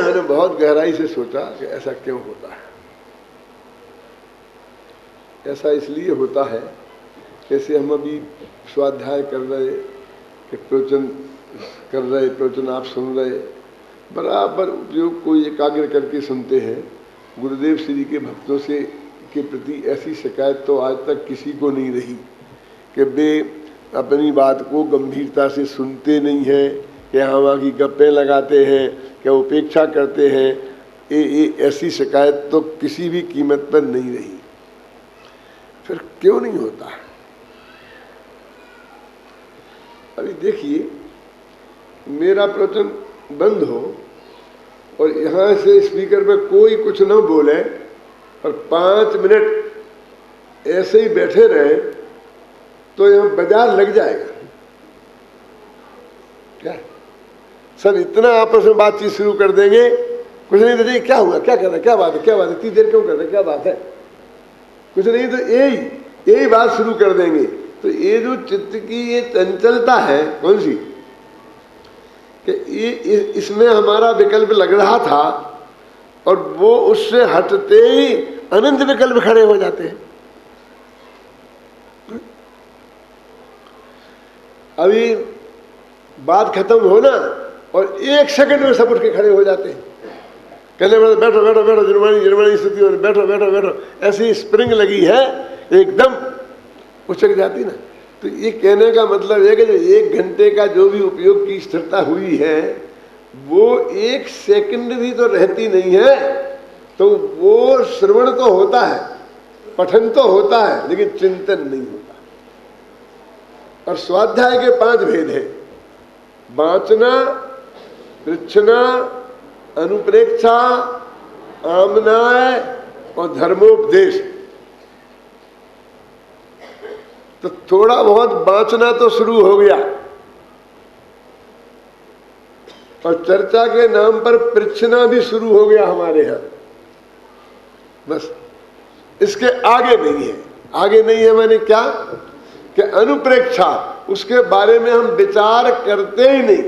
मैंने बहुत गहराई से सोचा कि ऐसा क्यों होता है। ऐसा इसलिए होता है, जैसे हम अभी स्वाध्याय कर रहे कि प्रवचन कर रहे, प्रवचन आप सुन रहे, बराबर उपयोग को एकाग्र करके सुनते हैं। गुरुदेव श्री के भक्तों से के प्रति ऐसी शिकायत तो आज तक किसी को नहीं रही कि वे अपनी बात को गंभीरता से सुनते नहीं हैं, कि हाँ वहाँ की गप्पें लगाते हैं, क्या उपेक्षा करते हैं। ऐसी शिकायत तो किसी भी कीमत पर नहीं रही। फिर क्यों नहीं होता? अभी देखिए, मेरा प्रवचन बंद हो और यहाँ से स्पीकर पे कोई कुछ न बोले और 5 मिनट ऐसे ही बैठे रहे तो यहाँ बाजार लग जाएगा क्या? सब इतना आपस में बातचीत शुरू कर देंगे, कुछ नहीं तो क्या हुआ, क्या कर रहे, क्या बात है, क्या बात है, इतनी देर क्यों कर रहे, क्या बात है, कुछ नहीं तो यही बात शुरू कर देंगे। तो ये जो चित्त की ये चंचलता है, कौन सी, कि ये इसमें हमारा विकल्प लग रहा था और वो उससे हटते ही अनंत विकल्प खड़े हो जाते हैं। अभी बात खत्म हो ना और 1 सेकंड में सब उठ के खड़े हो जाते हैं, कहने वाले बैठो बैठो बैठो, जुर्मानी स्थिति हो, बैठो बैठो बैठो, ऐसी स्प्रिंग लगी है एकदम उछक जाती ना। तो ये कहने का मतलब है कि जो 1 घंटे का जो भी उपयोग की स्थिरता हुई है वो 1 सेकंड भी तो रहती नहीं है। तो वो श्रवण तो होता है, पठन तो होता है, लेकिन चिंतन नहीं होता। और स्वाध्याय के 5 भेद हैं: वाचना, पृच्छना, अनुप्रेक्षा, आमनाय और धर्मोपदेश। तो थोड़ा बहुत वाचना तो शुरू हो गया और चर्चा के नाम पर पृच्छना भी शुरू हो गया हमारे यहाँ। बस इसके आगे नहीं है। आगे नहीं है मैंने क्या कि अनुप्रेक्षा, उसके बारे में हम विचार करते ही नहीं।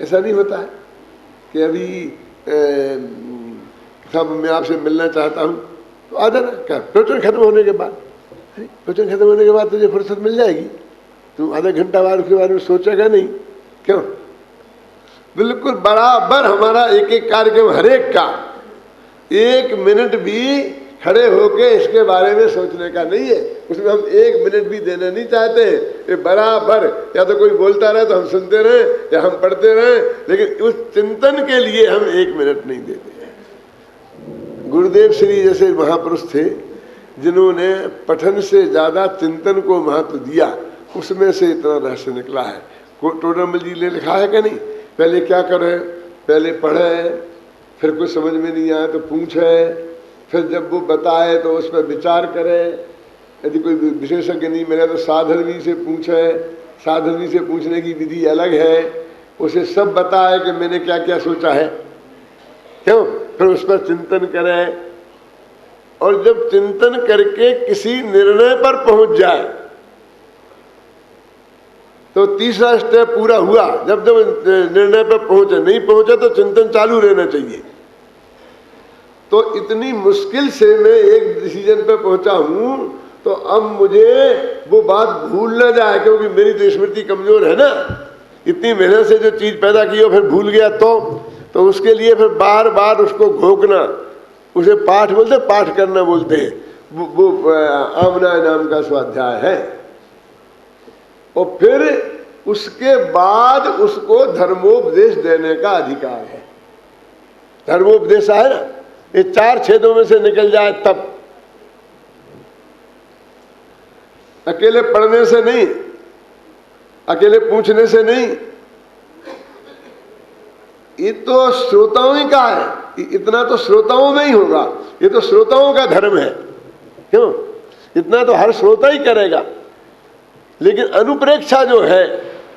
ऐसा नहीं होता है कि अभी साहब मैं आपसे मिलना चाहता हूं तो आ जाना, क्या प्रवचन खत्म होने के बाद, प्रवचन खत्म होने के बाद तुझे फुर्सत मिल जाएगी, तुम आधा घंटा बाद उसके बारे में सोचेगा नहीं। क्यों? बिल्कुल बराबर हमारा एक एक कार्यक्रम, हर एक का 1 मिनट भी खड़े होके इसके बारे में सोचने का नहीं है। उसमें हम 1 मिनट भी देना नहीं चाहते। ये बराबर या तो कोई बोलता रहे तो हम सुनते रहे या हम पढ़ते रहे, लेकिन उस चिंतन के लिए हम 1 मिनट नहीं देते। गुरुदेव श्री जैसे महापुरुष थे जिन्होंने पठन से ज्यादा चिंतन को महत्व दिया, उसमें से इतना रहस्य निकला है। टोडरमल जी ने लिखा है कि नहीं, पहले क्या करे, पहले पढ़े, फिर कुछ समझ में नहीं आया तो पूछे, फिर जब वो बताए तो उस पर विचार करे, यदि कोई विशेषज्ञ नहीं मिले तो साधर्मी से पूछे, साधर्मी से पूछने की विधि अलग है, उसे सब बताए कि मैंने क्या क्या सोचा है, क्यों, फिर उस पर चिंतन करें। और जब चिंतन करके किसी निर्णय पर पहुंच जाए तो तीसरा स्टेप पूरा हुआ। जब जब निर्णय पर पहुंचे, नहीं पहुंचे तो चिंतन चालू रहना चाहिए। तो इतनी मुश्किल से मैं एक डिसीजन पे पहुंचा हूं तो अब मुझे वो बात भूल ना जाए, क्योंकि मेरी तो स्मृति कमजोर है ना। इतनी मेहनत से जो चीज पैदा की हो फिर भूल गया तो उसके लिए फिर बार बार उसको घोकना, उसे पाठ बोलते, पाठ करना बोलते हैं। वो आमना नाम का स्वाध्याय है। और फिर उसके बाद उसको धर्मोपदेश देने का अधिकार है। धर्मोपदेश है ना, ये 4 छेदों में से निकल जाए तब, अकेले पढ़ने से नहीं, अकेले पूछने से नहीं। ये तो श्रोताओं ही का है, इतना तो श्रोताओं में ही होगा, ये तो श्रोताओं का धर्म है। क्यों? इतना तो हर श्रोता ही करेगा। लेकिन अनुप्रेक्षा जो है,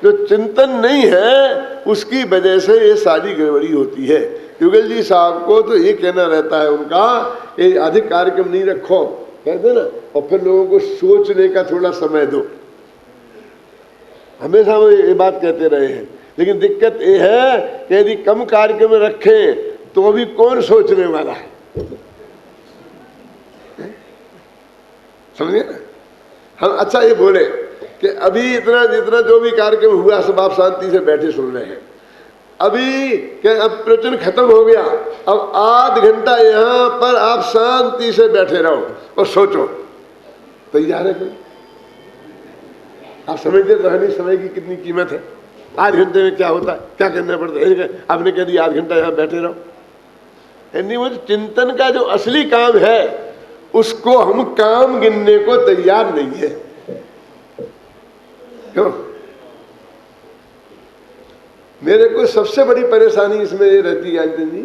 जो चिंतन नहीं है, उसकी वजह से ये सारी गड़बड़ी होती है। युगल जी साहब को तो ये कहना रहता है उनका, ये अधिक कार्यक्रम नहीं रखो, कहते ना, और फिर लोगों को सोचने का थोड़ा समय दो। हमेशा वो ये बात कहते रहे हैं। लेकिन दिक्कत ये है कि यदि कम कार्यक्रम रखें तो भी कौन सोचने वाला है, समझे ना। हम अच्छा ये बोले कि अभी इतना जितना जो भी कार्यक्रम हुआ सब आप शांति से बैठे सुन रहे हैं। अभी क्या अब प्रवचन खत्म हो गया, अब आध घंटा यहाँ पर आप शांति से बैठे रहो और सोचो, तैयार है कोई? आप समझते तो है नहीं समय की कितनी कीमत है। आध घंटे में क्या होता है, क्या करना पड़ता है। आपने कह दिया आध घंटा यहाँ बैठे रहो। यानी वो चिंतन का जो असली काम है उसको हम काम गिनने को तैयार नहीं है। क्यों? मेरे को सबसे बड़ी परेशानी इसमें ये रहती है आनंद जी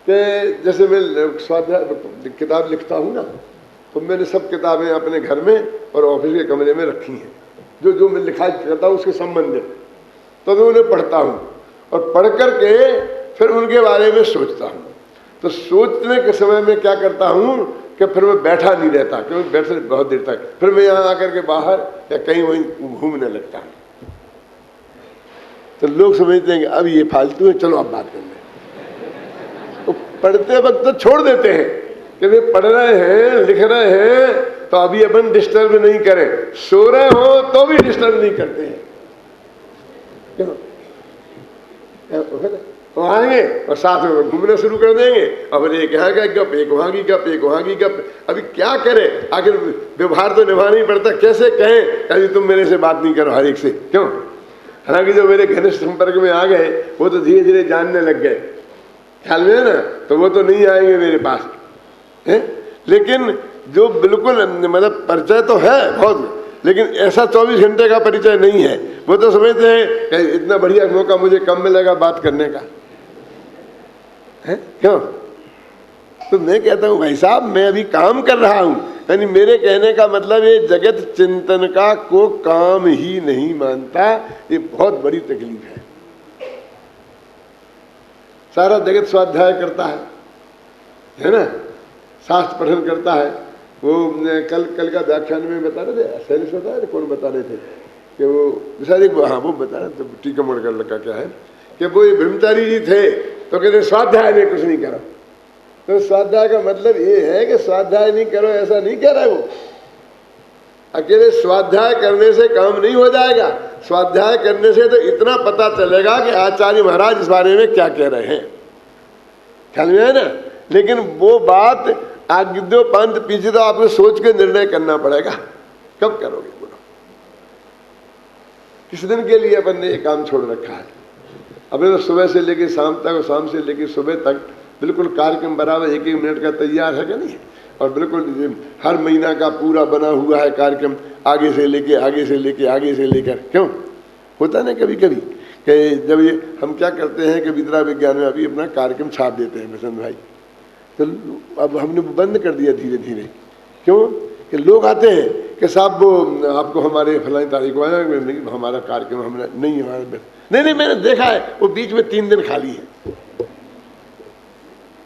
कि जैसे मैं स्वाध्याय किताब लिखता हूँ ना, तो मैंने सब किताबें अपने घर में और ऑफिस के कमरे में रखी हैं, जो जो मैं लिखा करता हूँ उसके संबंधित। तो मैं उन्हें पढ़ता हूँ और पढ़ करके फिर उनके बारे में सोचता हूँ। तो सोचने के समय में क्या करता हूँ कि फिर मैं बैठा नहीं रहता, क्योंकि बैठे बहुत देर तक, फिर मैं यहाँ आकर के बाहर या कहीं वहीं घूमने लगता हूँ। तो लोग समझते हैं कि अब ये फालतू है, चलो अब बात कर लें। तो पढ़ते वक्त तो छोड़ देते हैं कि वे पढ़ रहे हैं, लिख रहे हैं, तो अभी अपन डिस्टर्ब नहीं करें। सो रहे हो तो भी डिस्टर्ब नहीं करते हैं। क्यों? वो आएंगे और साथ में घूमना शुरू कर देंगे, और एक यहाँ का गप, एक वहाँ की गप, एक वहाँ की गप। अभी क्या करें, आखिर व्यवहार तो निभाना ही पड़ता। कैसे कहें अभी तुम मेरे से बात नहीं करो हर एक से, क्यों? हालांकि जो मेरे घनिष्ठ संपर्क में आ गए वो तो धीरे धीरे जानने लग गए, ख्याल में है ना, तो वो तो नहीं आएंगे मेरे पास है। लेकिन जो बिल्कुल मतलब परिचय तो है बहुत, लेकिन ऐसा 24 घंटे का परिचय नहीं है। वो तो समझते हैं कि इतना बढ़िया मौका मुझे कम मिलेगा बात करने का है, क्यों? तो मैं कहता हूँ भाई साहब मैं अभी काम कर रहा हूँ, यानी मेरे कहने का मतलब ये जगत चिंतन का को काम ही नहीं मानता, ये बहुत बड़ी तकलीफ है। सारा जगत स्वाध्याय करता है ना, शास्त्र पठन करता है। वो कल का व्याख्यान में बता रहे थे, शैलेश बता रहे, कौन बता रहे थे कि वो हाँ वो बता रहे थे, टीका मोड़कर लगा क्या है कि वो ये ब्रह्मचारी जी थे तो कहते स्वाध्याय में कुछ नहीं करो। तो स्वाध्याय का मतलब ये है कि स्वाध्याय नहीं करो ऐसा नहीं कह रहा वो। अकेले स्वाध्याय करने से काम नहीं हो जाएगा, स्वाध्याय करने से तो इतना पता चलेगा कि आचार्य महाराज इस बारे में क्या कह रहे हैं, ख्याल में है ना। लेकिन वो बात आगे दो पंथ पीछे तो आपको सोच के निर्णय करना पड़ेगा। कब करोगे बोलो? किस दिन के लिए अपन ने ये काम छोड़ रखा है? अपने तो सुबह से लेकर शाम तक और शाम से लेकर सुबह तक बिल्कुल कार्यक्रम बराबर 1-1 मिनट का तैयार है क्या नहीं? और बिल्कुल हर महीना का पूरा बना हुआ है कार्यक्रम, आगे से लेके आगे से लेके आगे से लेकर। क्यों होता ना कभी कभी कि जब ये हम क्या करते हैं कि विद्या विज्ञान में अभी अपना कार्यक्रम छाप देते हैं बसंत भाई, तो अब हमने बंद कर दिया धीरे धीरे। क्यों कि लोग आते हैं कि साहब वो आपको हमारे फलानी तारीख को नहीं, हमारा कार्यक्रम हमने नहीं, हमारा नहीं मैंने देखा है वो बीच में 3 दिन खाली है।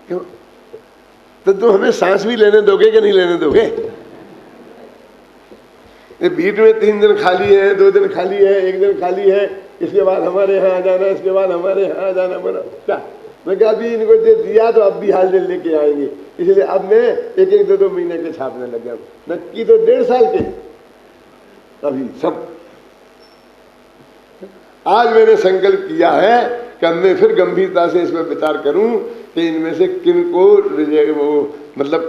क्यों? तो तुम हमें सांस भी लेने दोगे कि नहीं लेने दोगे? ये बीच में 3 दिन खाली है, 2 दिन खाली है, 1 दिन खाली है, इसके बाद हमारे यहाँ आ जाना, इसके बाद हमारे यहाँ आ जाना। बोला क्या मैं क्या अभी इनको दे दिया तो अब भी हाल दिन लेके आएंगे, इसलिए अब मैं 1-1, 2-2 महीने के छापने लग गया। नक्की तो 1.5 साल के अभी सब। आज मैंने संकल्प किया है कि मैं फिर गंभीरता से इस पर विचार करूं कि इनमें से किन को वो मतलब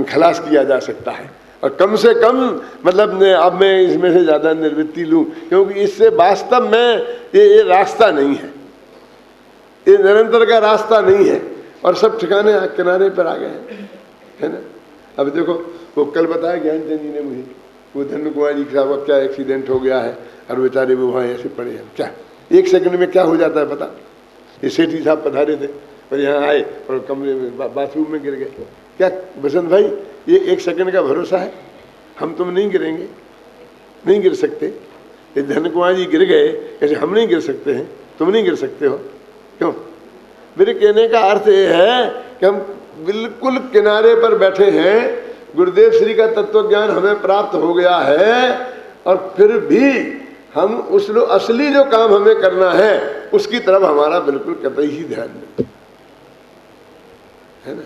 खलास किया जा सकता है, और कम से कम मतलब अब मैं इसमें से ज़्यादा निवृत्ति लूं, क्योंकि इससे वास्तव में ये रास्ता नहीं है, ये निरंतर का रास्ता नहीं है, और सब ठिकाने किनारे पर आ गए हैं, है ना। अब देखो वो कल बताया ज्ञानचंद जी ने मुझे, वो धन्य कुमार जी साहब का क्या एक्सीडेंट हो गया है और बेचारे वो वहाँ ऐसे पड़े हैं। क्या 1 सेकंड में क्या हो जाता है पता? ये सेठी साहब पधारे थे और यहाँ आए और कमरे में बाथरूम में गिर गए। क्या बसंत भाई ये 1 सेकंड का भरोसा है? हम तुम नहीं गिरेंगे, नहीं गिर सकते। ये धन्य कुमार जी गिर गए, ऐसे हम नहीं गिर सकते हैं, तुम नहीं गिर सकते हो। क्यों? मेरे कहने का अर्थ ये है कि हम बिल्कुल किनारे पर बैठे हैं, गुरुदेव श्री का तत्व ज्ञान हमें प्राप्त हो गया है, और फिर भी हम उस असली जो काम हमें करना है उसकी तरफ हमारा बिल्कुल कतई ही ध्यान नहीं है ना।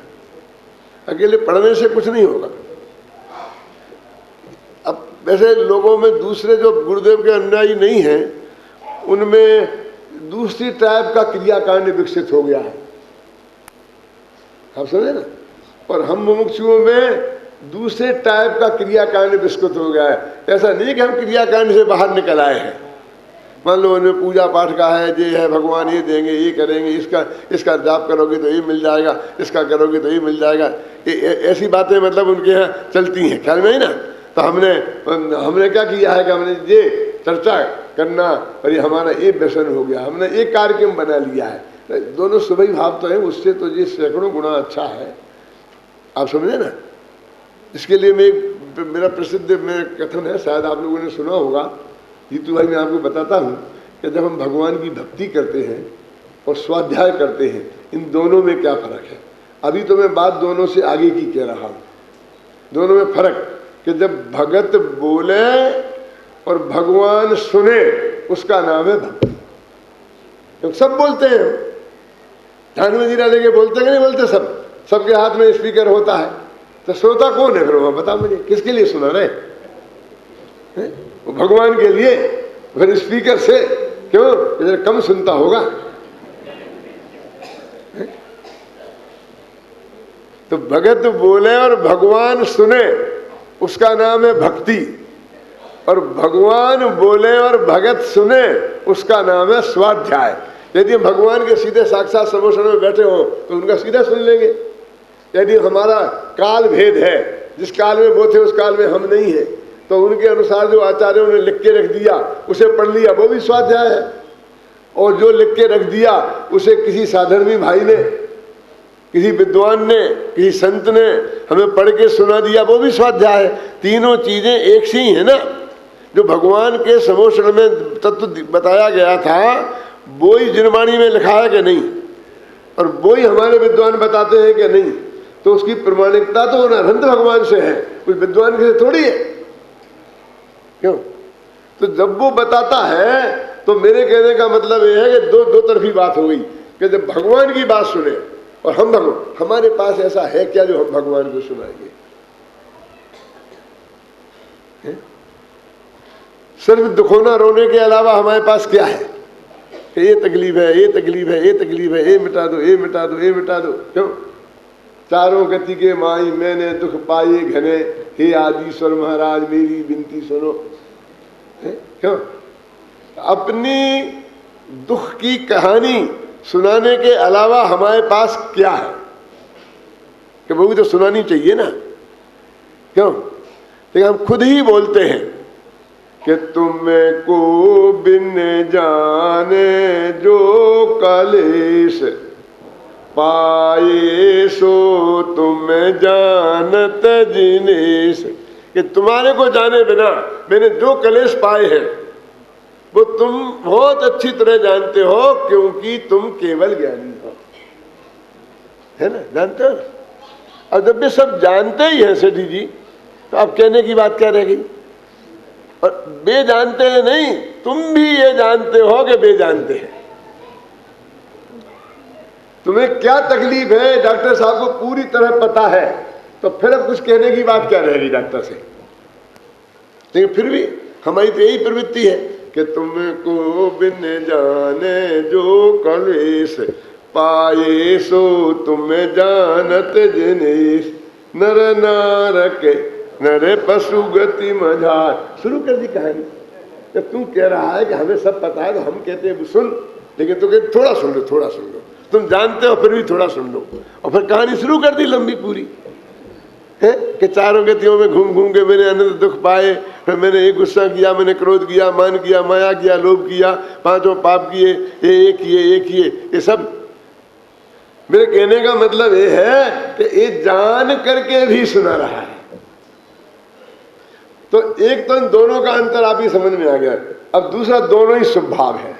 अकेले पढ़ने से कुछ नहीं होगा। अब वैसे लोगों में दूसरे जो गुरुदेव के अनुयायी नहीं हैं उनमें दूसरी टाइप का क्रियाकांड विकसित हो गया है, आप समझे ना। और हम मुमुक्षुओं में दूसरे टाइप का क्रियाकांड विकसित हो गया है। ऐसा नहीं कि हम क्रियाकांड से बाहर निकल आए हैं। मान लो उन्हें पूजा पाठ का है, ये है भगवान ये देंगे, ये करेंगे, इसका जाप करोगे तो ये मिल जाएगा, इसका करोगे तो ये मिल जाएगा, ऐसी बातें मतलब उनके यहाँ चलती हैं, ख्याल में ही ना। तो हमने क्या किया है कि हमने ये चर्चा करना और ये हमारा ये व्यसन हो गया, हमने एक कार्यक्रम बना लिया है। दोनों सुबह भाव तो है, उससे तो ये सैकड़ों गुना अच्छा है, आप समझे ना। इसके लिए मेरा प्रसिद्ध मेरा कथन है, शायद आप लोगों ने सुना होगा। जीतू भाई मैं आपको बताता हूँ कि जब हम भगवान की भक्ति करते हैं और स्वाध्याय करते हैं, इन दोनों में क्या फ़र्क है। अभी तो मैं बात दोनों से आगे की कह रहा हूँ। दोनों में फ़र्क कि जब भगत बोले और भगवान सुने उसका नाम है भक्ति। तो सब बोलते हैं, ध्यान में जीरा लेके बोलते कि नहीं बोलते, सबके हाथ में स्पीकर होता है, तो श्रोता कौन है फिर वहाँ बता मुझे, किसके लिए सुना रहे? वो भगवान के लिए, फिर स्पीकर से क्यों इधर कम सुनता होगा। तो भगत बोले और भगवान सुने उसका नाम है भक्ति, और भगवान बोले और भगत सुने उसका नाम है स्वाध्याय। यदि हम भगवान के सीधे साक्षात समोषण में बैठे हो तो उनका सीधा सुन लेंगे। यदि हमारा काल भेद है, जिस काल में वो थे उस काल में हम नहीं है, तो उनके अनुसार जो आचार्यों ने लिख के रख दिया उसे पढ़ लिया, वो भी स्वाध्याय है। और जो लिख के रख दिया उसे किसी साधर्मी भाई ने, किसी विद्वान ने, किसी संत ने हमें पढ़ के सुना दिया, वो भी स्वाध्याय है। तीनों चीजें एक सी ही है ना। जो भगवान के समोषण में तत्व बताया गया था वो ही जिनवाणी में लिखा है कि नहीं, और वो ही हमारे विद्वान बताते हैं कि नहीं, तो उसकी प्रमाणिकता तो अनंत भगवान से है, कोई विद्वान से थोड़ी है। क्यों? तो जब वो बताता है तो मेरे कहने का मतलब ये है कि दो तरफी बात हो गई कि जब भगवान की बात सुने और हम भगवान, हमारे पास ऐसा है क्या जो हम भगवान को सुनाएंगे? सिर्फ दुखोना रोने के अलावा हमारे पास क्या है? ये तकलीफ है, ये तकलीफ है, ये तकलीफ है, ये मिटा दो, ये मिटा दो, ये मिटा दो। क्यों? चारों गति के माई मैंने दुख पाए घने, हे आदिश्वर महाराज मेरी विनती सुनो। क्यों? अपनी दुख की कहानी सुनाने के अलावा हमारे पास क्या है कि वो भी तो सुनानी चाहिए ना। क्यों? लेकिन हम खुद ही बोलते हैं कि तुमको बिन जाने जो कलेश पाए सो तुम जानत जिनेश, कि तुम्हारे को जाने बिना मैंने जो कलेश पाए हैं वो तुम बहुत अच्छी तरह जानते हो, क्योंकि तुम केवल ज्ञानी हो, है ना, जानते हो। और जब भी सब जानते ही हैं सेठी जी, तो अब कहने की बात क्या रह गई? और बे जानते हैं नहीं, तुम भी ये जानते हो कि बे जानते हैं। तुम्हें क्या तकलीफ है डॉक्टर साहब को पूरी तरह पता है, तो फिर अब कुछ कहने की बात क्या रह रही डॉक्टर से? लेकिन फिर भी हमारी तो यही प्रवृत्ति है कि तुमको बिन जाने जो कलेश पाए सो तुम जानत जिनेश, नर नारक नरे पशु गति मझार। शुरू कर दी कहानी। जब तू कह रहा है कि हमें सब पता है तो हम कहते हैं सुन, लेकिन तू कहते थोड़ा सुन लो, थोड़ा सुन लो। तुम जानते हो फिर भी थोड़ा सुन लो, और फिर कहानी शुरू कर दी लंबी पूरी है कि चारों गतियों में घूम घूम के मैंने अनंत दुख पाए, फिर मैंने ये गुस्सा किया, मैंने क्रोध किया, मान किया, माया किया, लोभ किया, पांचों पाप किए, ये किए, ये सब। मेरे कहने का मतलब ये है कि ये जान करके भी सुना रहा है। तो एक तो इन दोनों का अंतर आप ही समझ में आ गया। अब दूसरा, दोनों ही स्वभाव है।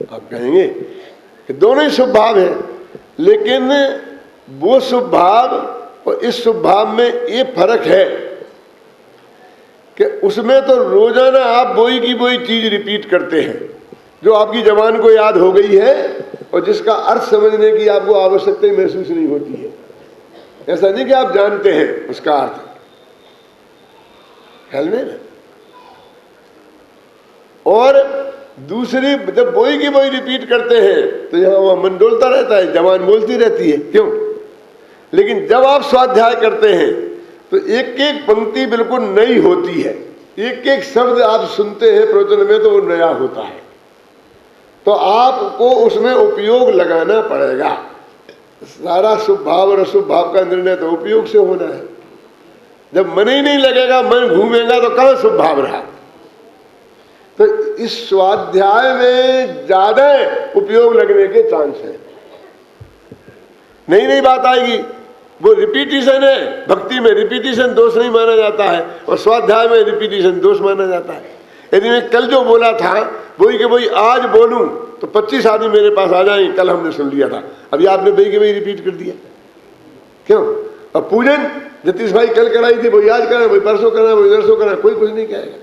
आप कहेंगे कि दोनों ही स्वभाव है, लेकिन वो स्वभाव और इस स्वभाव में ये फर्क है कि उसमें तो रोजाना आप वही की वही चीज रिपीट करते हैं जो आपकी जबान को याद हो गई है और जिसका अर्थ समझने की आपको आवश्यकता ही महसूस नहीं होती है। ऐसा नहीं कि आप जानते हैं उसका अर्थ, ख्याल में ना। और दूसरी, जब वही की वही रिपीट करते हैं तो यहाँ वह मन डोलता रहता है, जबान बोलती रहती है, क्यों? लेकिन जब आप स्वाध्याय करते हैं तो एक एक पंक्ति बिल्कुल नई होती है, एक एक शब्द आप सुनते हैं प्रवचन में तो वो नया होता है, तो आपको उसमें उपयोग लगाना पड़ेगा। सारा शुभ भाव और अशुभ भाव का निर्णय तो उपयोग से होना है। जब मन ही नहीं लगेगा, मन घूमेगा, तो कहाँ शुभ भाव रहा? तो इस स्वाध्याय में ज्यादा उपयोग लगने के चांस है। नई नई बात आएगी, वो रिपीटिशन है। भक्ति में रिपीटिशन दोष नहीं माना जाता है और स्वाध्याय में रिपीटिशन दोष माना जाता है। यदि मैं कल जो बोला था वही के वही आज बोलूं तो 25 आदमी मेरे पास आ जाएंगे, कल हमने सुन लिया था, अभी आपने वही के वही रिपीट कर दिया, क्यों? अब पूजन जतीश भाई कल कराई थी वही आज करा, वही परसों करा, वही नरसों करा, कोई कुछ नहीं कहेगा।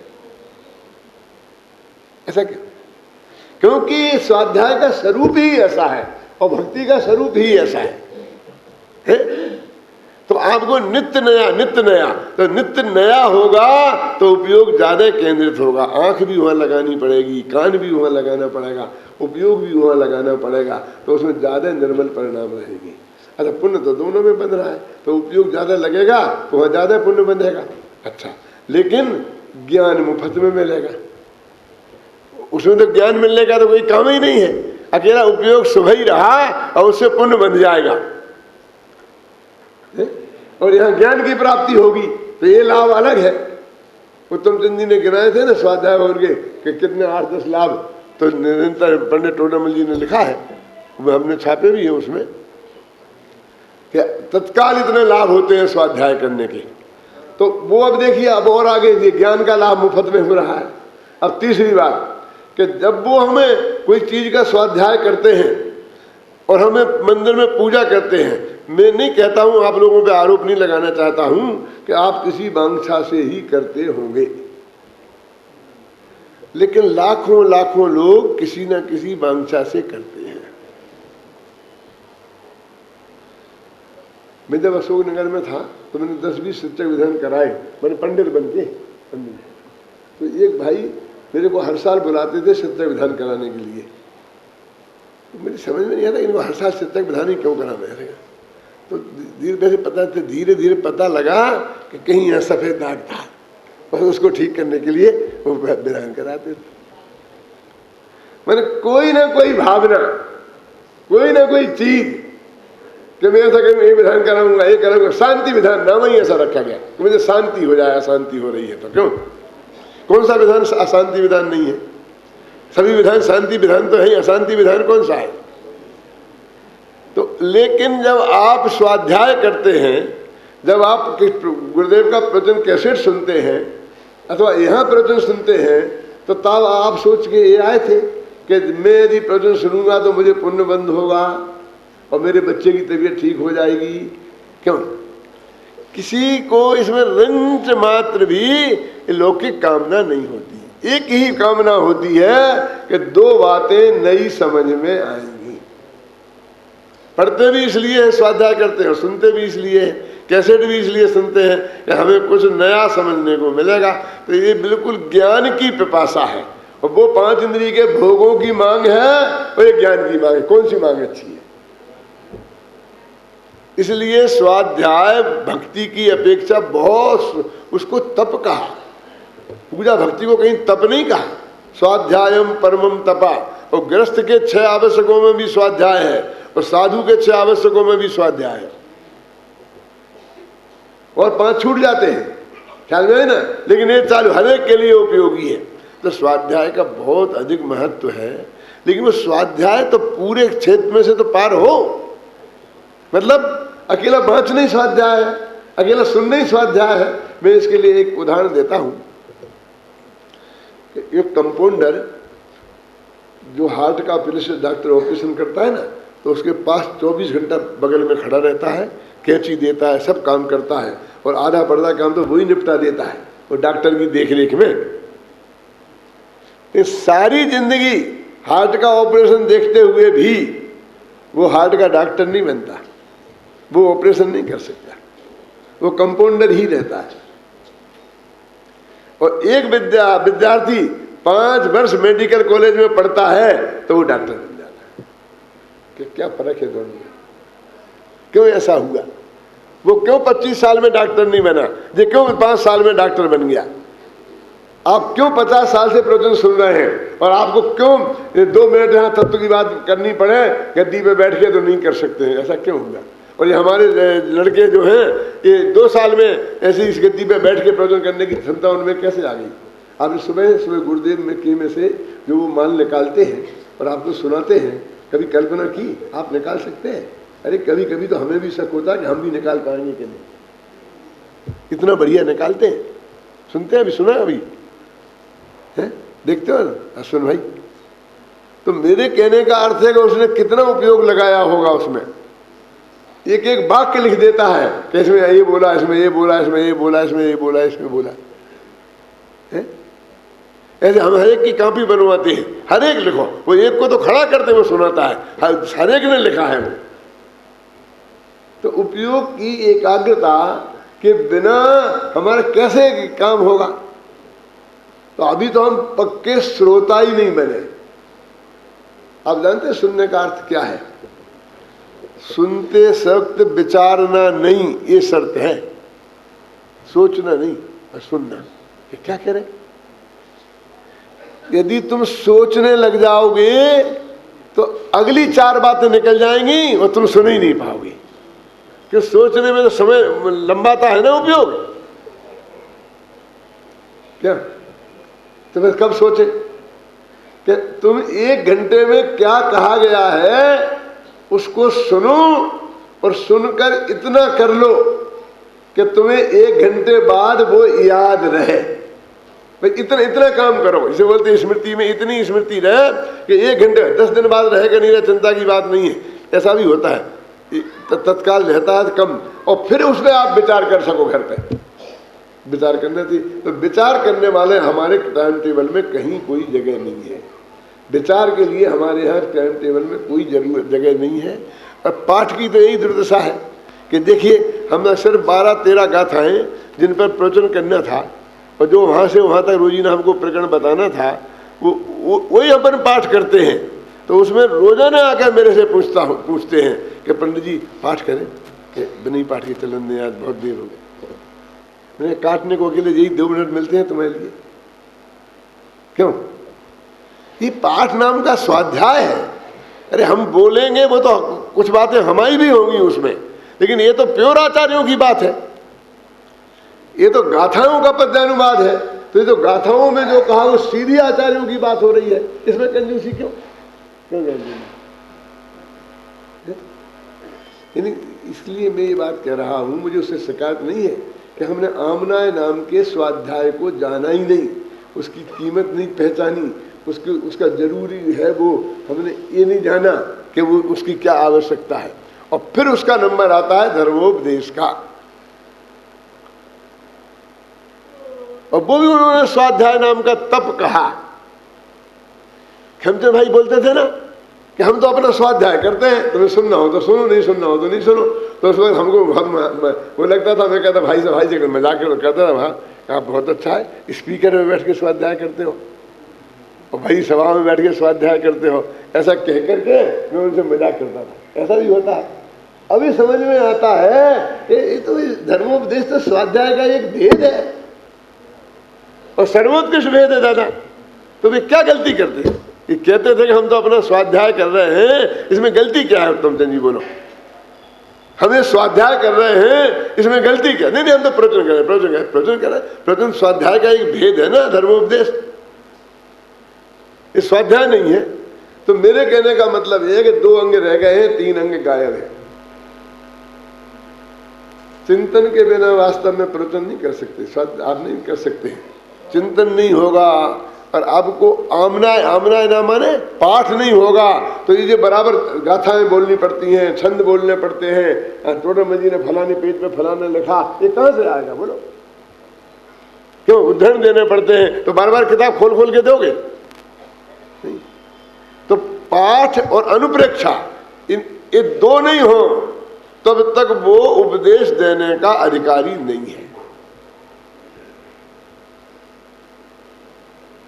ऐसा क्यों? क्योंकि स्वाध्याय का स्वरूप ही ऐसा है और भक्ति का स्वरूप ही ऐसा है? तो आपको नित्य नया, तो नित्य नया होगा तो उपयोग ज्यादा केंद्रित होगा। आंख भी वहां लगानी पड़ेगी, कान भी वहां लगाना पड़ेगा, उपयोग भी वहां लगाना पड़ेगा, तो उसमें ज्यादा निर्मल परिणाम रहेगी। अच्छा, पुण्य तो दोनों में बन रहा है, तो उपयोग ज्यादा लगेगा तो वहां ज्यादा पुण्य बंधेगा। अच्छा, लेकिन ज्ञान मुफ्त में मिलेगा, उसमें तो ज्ञान मिलने का तो कोई काम ही नहीं है। अकेला उपयोग सुबह ही रहा और उससे पुण्य बन जाएगा, और यहाँ ज्ञान की प्राप्ति होगी, तो ये लाभ अलग है। उत्तम चंद जी ने गिनाए थे ना स्वाध्याय भवन के कि कितने 8-10 लाभ, तो निरंतर पंडित टोडामल जी ने लिखा है, वो हमने छापे भी है उसमें, कि तत्काल इतने लाभ होते हैं स्वाध्याय करने के। तो वो अब देखिए, अब और आगे ज्ञान का लाभ मुफ्त में हो रहा है। अब तीसरी बात कि जब वो हमें कोई चीज का स्वाध्याय करते हैं और हमें मंदिर में पूजा करते हैं, मैं नहीं कहता हूं, आप लोगों पे आरोप नहीं लगाना चाहता हूं कि आप किसी वांछा से ही करते होंगे, लेकिन लाखों लाखों लोग किसी न किसी वांछा से करते हैं। मैं जब अशोकनगर में था तो मैंने 10-20 शिक्षक विधान कराए, मैंने पंडित बनते पंडित। तो एक भाई मेरे को हर साल बुलाते थे शिक्षक विधान कराने के लिए, तो मुझे समझ में नहीं आता इनको हर साल शिक्षक विधान ही क्यों कराना है। तो धीरे धीरे पता लगा कि कहीं यहाँ सफेद दाग था, और उसको ठीक करने के लिए वो विधान कराते थे। मैंने कोई ना कोई भावना, कोई ना कोई चीज कि मैं ऐसा करूँ, ये विधान कराऊंगा, ये करूंगा, शांति विधान नाम ही ऐसा रखा गया कि मुझे शांति हो जाए। अशांति हो रही है तो क्यों? कौन सा विधान अशांति विधान नहीं है? सभी विधान शांति विधान तो है ही, अशांति विधान कौन सा है? तो लेकिन जब आप स्वाध्याय करते हैं, जब आप गुरुदेव का प्रवचन कैसेट सुनते हैं अथवा यहाँ प्रवचन सुनते हैं, तो तब आप सोच के ये आए थे कि मैं यदि प्रवचन सुनूंगा तो मुझे पुण्य बंद होगा और मेरे बच्चे की तबीयत ठीक हो जाएगी। क्यों? किसी को इसमें रंच मात्र भी लौकिक कामना नहीं होती। एक ही कामना होती है कि 2 बातें नई समझ में आएंगी। पढ़ते भी इसलिए हैं, स्वाध्याय करते हैं, सुनते भी इसलिए हैं, कैसेट भी इसलिए सुनते हैं कि हमें कुछ नया समझने को मिलेगा। तो ये बिल्कुल ज्ञान की पिपासा है, और वो 5 इंद्रिय के भोगों की मांग है और ये ज्ञान की मांग है। कौन सी मांग अच्छी है? इसलिए स्वाध्याय भक्ति की अपेक्षा बहुत, उसको तप कहा। पूजा भक्ति को कहीं तप नहीं कहा। स्वाध्यायम परमम तपा, और गृहस्थ के 6 आवश्यकों में भी स्वाध्याय है और साधु के 6 आवश्यकों में भी स्वाध्याय है, और 5 छूट जाते हैं, ख्याल में है ना। लेकिन ये चालू हर एक के लिए उपयोगी है। तो स्वाध्याय का बहुत अधिक महत्व है, लेकिन वो स्वाध्याय तो पूरे क्षेत्र में से तो पार हो। मतलब अकेला बाँच नहीं स्वाध्याय है, अकेला सुनना ही स्वाध्याय है। मैं इसके लिए एक उदाहरण देता हूं। एक कंपाउंडर जो हार्ट का डॉक्टर ऑपरेशन करता है ना, तो उसके पास 24 घंटा बगल में खड़ा रहता है, कैंची देता है, सब काम करता है, और आधा पर्दा काम तो वही निपटा देता है। वो डॉक्टर की देखरेख में। ये सारी जिंदगी हार्ट का ऑपरेशन देखते हुए भी वो हार्ट का डॉक्टर नहीं बनता, वो ऑपरेशन नहीं कर सकता, वो कंपाउंडर ही रहता है। और एक विद्यार्थी 5 वर्ष मेडिकल कॉलेज में पढ़ता है तो वो डॉक्टर बन जाता है। कि क्या फर्क है दोनों में? क्यों ऐसा हुआ? वो क्यों 25 साल में डॉक्टर नहीं बना, ये क्यों 5 साल में डॉक्टर बन गया? आप क्यों 50 साल से प्रवचन सुन रहे हैं और आपको क्यों 2 मिनट यहाँ तत्व की बात करनी पड़े, गद्दी पे बैठ के तो नहीं कर सकते हैं? ऐसा क्यों होगा? और ये हमारे लड़के जो हैं ये 2 साल में ऐसी इस गद्दी पे बैठ के प्रवचन करने की क्षमता उनमें कैसे आ गई? आपने सुबह गुरुदेव में से जो वो माल निकालते हैं और आपको सुनाते हैं, कभी कल्पना की आप निकाल सकते हैं? अरे कभी कभी तो हमें भी शक होता है कि हम भी निकाल पाएंगे कि नहीं। इतना बढ़िया निकालते हैं, सुनते हैं, अभी सुना अभी है, देखते हो अश्विन भाई। तो मेरे कहने का अर्थ है कि उसने कितना उपयोग लगाया होगा, उसमें एक एक वाक्य लिख देता है कि इसमें ये बोला, इसमें ये बोला, इसमें ये बोला, इसमें ये बोला, इसमें बोला है। ऐसे हम हर एक की कॉपी बनवाते हैं, हर एक लिखो, वो एक को तो खड़ा करते वो सुनाता है, हर एक ने लिखा है वो। तो उपयोग की एकाग्रता के बिना हमारा कैसे काम होगा? तो अभी तो हम पक्के श्रोता ही नहीं बने। आप जानते हैं सुनने का अर्थ क्या है? सुनते वक्त विचारना नहीं, ये शर्त है। सोचना नहीं और सुनना। ये क्या कह रहे? यदि तुम सोचने लग जाओगे तो अगली 4 बातें निकल जाएंगी और तुम सुन ही नहीं पाओगे, कि सोचने में तो समय लंबाता है ना उपयोग। क्या तो फिर कब सोचे कि तुम 1 घंटे में क्या कहा गया है उसको सुनो और सुनकर इतना कर लो कि तुम्हें 1 घंटे बाद वो याद रहे। भाई इतना काम करो, इसे बोलते स्मृति में इतनी स्मृति रहे कि 1 घंटे 10 दिन बाद रहेगा नहीं रहे, चिंता की बात नहीं है। ऐसा भी होता है, तत्काल रहता है कम, और फिर उसमें आप विचार कर सको। घर पे विचार करने थी तो विचार करने वाले हमारे टाइम टेबल में कहीं कोई जगह नहीं है। विचार के लिए हमारे यहाँ टाइम टेबल में कोई जगह नहीं है। और पाठ की तो यही दुर्दशा है कि देखिए हमने सिर्फ 12-13 गाथाएं जिन पर प्रवचन करना था और जो वहाँ से वहाँ तक रोजीना हमको प्रकरण बताना था वही अपन पाठ करते हैं। तो उसमें रोजाना आकर मेरे से पूछते हैं कि पंडित जी पाठ करें कि बिना पाठ के चलन दे, आज बहुत देर हो गई। मैंने काटने को अकेले यही 2 मिनट मिलते हैं तुम्हारे लिए। क्यों? ये पाठ नाम का स्वाध्याय है। अरे हम बोलेंगे वो तो कुछ बातें हमारी भी होंगी उसमें, लेकिन ये तो प्योर आचार्यों की बात है, ये तो गाथाओं का पद्यानुवाद है। तो ये तो गाथाओं में जो कहा वो सीधी आचार्यों की बात हो रही है, इसमें कंजूसी क्यों? इसलिए मैं ये बात कह रहा हूं, मुझे उससे शिकायत नहीं है कि हमने आमनाय नाम के स्वाध्याय को जाना ही नहीं, उसकी कीमत नहीं पहचानी, उसका जरूरी है वो हमने ये नहीं जाना कि वो उसकी क्या आवश्यकता है। और फिर उसका नंबर आता है धर्मोपदेश का, और वो भी उन्होंने स्वाध्याय नाम का तप कहा। खमचंद भाई बोलते थे ना कि हम तो अपना स्वाध्याय करते हैं, तुम्हें सुनना हो तो सुनो, नहीं सुनना हो तो नहीं सुनो। तो उस वक्त हमको बहुत वो लगता था, मैं कहता भाई से मजाक करता था, वहाँ आप बहुत अच्छा है स्पीकर में बैठ के स्वाध्याय करते हो और भाई सभा में बैठ के स्वाध्याय करते हो, ऐसा कह करके मैं उनसे मजाक करता था। ऐसा भी होता है। अभी समझ में आता है ये तो धर्मोपदेश तो स्वाध्याय का एक भेद है और सर्वोत्कृष्ट भेद है दादा। तो वे क्या गलती करते हैं? ये कहते थे कि हम तो अपना स्वाध्याय कर रहे हैं, इसमें गलती क्या है? उत्तम चंद जी बोलो, हमें स्वाध्याय कर रहे हैं, इसमें गलती क्या? नहीं हम तो प्रवचन कर रहे हैं, प्रवचन कर रहे हैं। प्रवचन स्वाध्याय का एक भेद है ना, धर्मोपदेश ये स्वाध्याय नहीं है। तो मेरे कहने का मतलब यह है कि 2 अंग रह गए हैं, 3 अंग गायब है। चिंतन के बिना वास्तव में प्रवचन नहीं कर सकते, आप नहीं कर सकते। चिंतन नहीं होगा और आपको आमनाय ना माने पाठ नहीं होगा तो ये बराबर गाथाएं बोलनी पड़ती हैं, छंद बोलने पड़ते हैं। टोडरमल जी ने फलाने पेज पे फलाना लिखा, ये कहां से आएगा बोलो? क्यों उद्धरण देने पड़ते हैं, तो बार बार किताब खोल खोल के दोगे नहीं। तो पाठ और अनुप्रेक्षा ये दो नहीं हो तब तक वो उपदेश देने का अधिकारी नहीं है।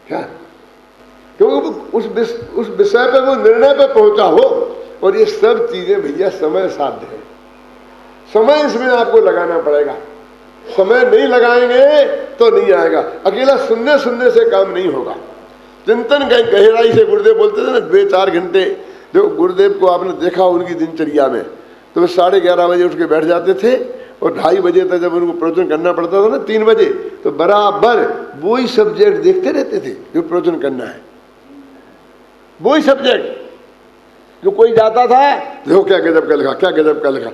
क्या? क्योंकि उस विषय पे वो निर्णय पे पहुंचा हो। और ये सब चीजें भैया समय साध्य है, समय इसमें आपको लगाना पड़ेगा। समय नहीं लगाएंगे तो नहीं आएगा। अकेला सुनने सुनने से काम नहीं होगा। चिंतन गहराई से गुरुदेव बोलते थे ना 2-4 घंटे। जो गुरुदेव को आपने देखा उनकी दिनचर्या में, तो वे 11:30 बजे उठ के बैठ जाते थे और 2:30 बजे तक जब उनको प्रवचन करना पड़ता था ना 3 बजे, तो बराबर वही सब्जेक्ट देखते रहते थे जो प्रवचन करना है। वही सब्जेक्ट जो कोई जाता था, देखो क्या गजब का लिखा, क्या गजब का लिखा,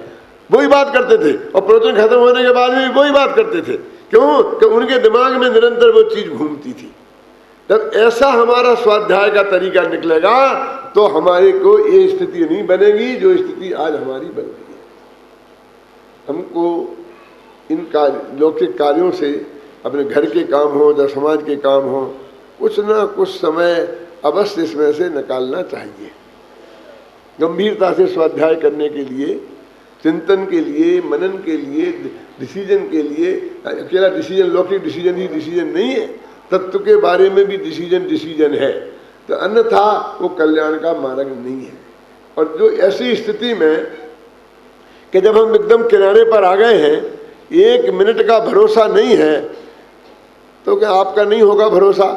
वही बात करते थे। और प्रवचन खत्म होने के बाद भी वही बात करते थे। क्यों? कि उनके दिमाग में निरंतर वो चीज घूमती थी। जब ऐसा हमारा स्वाध्याय का तरीका निकलेगा तो हमारे को ये स्थिति नहीं बनेगी जो स्थिति आज हमारी बन गई है। हमको इन लौकिक कार्यों से, अपने घर के काम हो या समाज के काम हो, कुछ ना कुछ समय अवश्य इसमें से निकालना चाहिए। गंभीरता से स्वाध्याय करने के लिए, चिंतन के लिए, मनन के लिए, डिसीजन के लिए। अकेला डिसीजन, लौकिक डिसीजन ही डिसीजन नहीं है, तत्व के बारे में भी डिसीजन है। तो अन्यथा वो कल्याण का मार्ग नहीं है। और जो ऐसी स्थिति में कि जब हम एकदम किनारे पर आ गए हैं, 1 मिनट का भरोसा नहीं है, तो क्या आपका नहीं होगा भरोसा?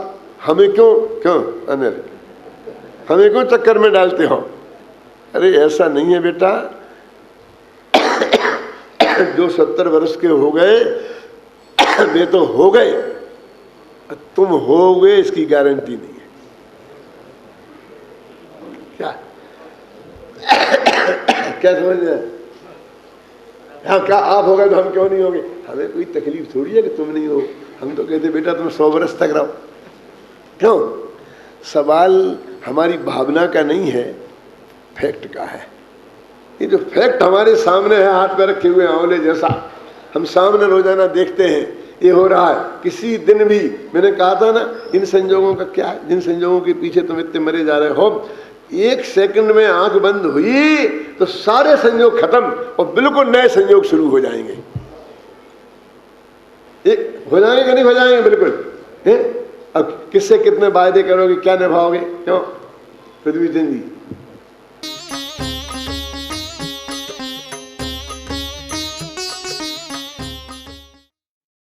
हमें क्यों अनिल, हमें क्यों चक्कर में डालते हो? अरे ऐसा नहीं है बेटा। जो 70 वर्ष के हो गए वे तो हो गए, तुम होगे इसकी गारंटी नहीं है। क्या समझ रहे हैं? हाँ, क्या आप हो गए तो हम क्यों नहीं होंगे? हमें कोई तकलीफ थोड़ी है कि तुम नहीं हो। हम तो कहते बेटा तुम 100 वर्ष तक रहो। क्यों? सवाल हमारी भावना का नहीं है, फैक्ट का है। ये जो फैक्ट हमारे सामने है, हाथ पे रखे हुए आंवले जैसा, हम सामने रोजाना देखते हैं, ये हो रहा है। किसी दिन भी मैंने कहा था ना, इन संजोगों का क्या, जिन संजोगों के पीछे तुम इतने मरे जा रहे हो, 1 सेकंड में आंख बंद हुई तो सारे संयोग खत्म और बिल्कुल नए संयोग शुरू हो जाएंगे। हो जाएंगे कि नहीं हो जाएंगे? बिल्कुल। अब किससे कितने वायदे करोगे, क्या निभाओगे? क्यों पृथ्वी चंद जी?